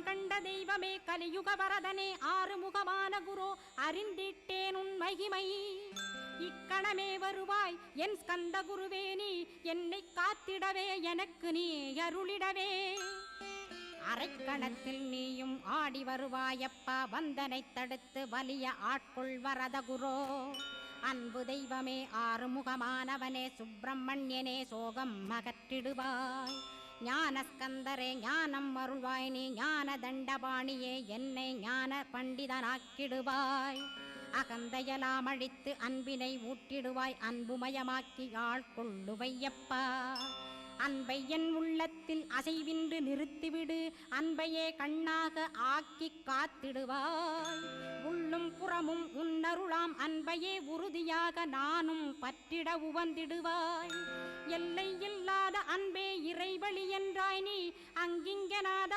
கண்ட தெய்வமே கலியுக வரதனே ஆறுமுகமான குரு அறிந்திட்டேன் உன் மகிமை இக்கணமே வருவாய் என் ஸ்கந்த குருவே நீ என்னை காத்திடவே எனக்கு நீ அருளிடவே அரைக்கணத்தில் நீயும் ஆடி வருவாயப்பா வந்தனை தடுத்து வலிய ஆட்கொள் வரத குரோ அன்பு தெய்வமே ஆறுமுகமானவனே சுப்பிரமணியனே சோகம் அகற்றிடுவாய் ஞானஸ்கந்தரே ஞானம் அருள்வாய் நீ ஞான தண்டபாணியே என்னை ஞான பண்டிதனாக்கிடுவாய் அகந்தையலாம் அழித்து அன்பினை ஊட்டிடுவாய் அன்புமயமாக்கி ஆட்கொள்ளுவையப்பா அன்பை என் உள்ளத்தில் அசைவின்று நிறுத்திவிடு அன்பையே கண்ணாக ஆக்கி காத்திடுவாய் உள்ளும் புறமும் உன்னருளாம் அன்பையே உறுதியாக நானும் பற்றிட உவந்திடுவாய் எல்லை இல்லாத அன்பே இறைவழி என்றாய் நீ அங்கிங்கனாத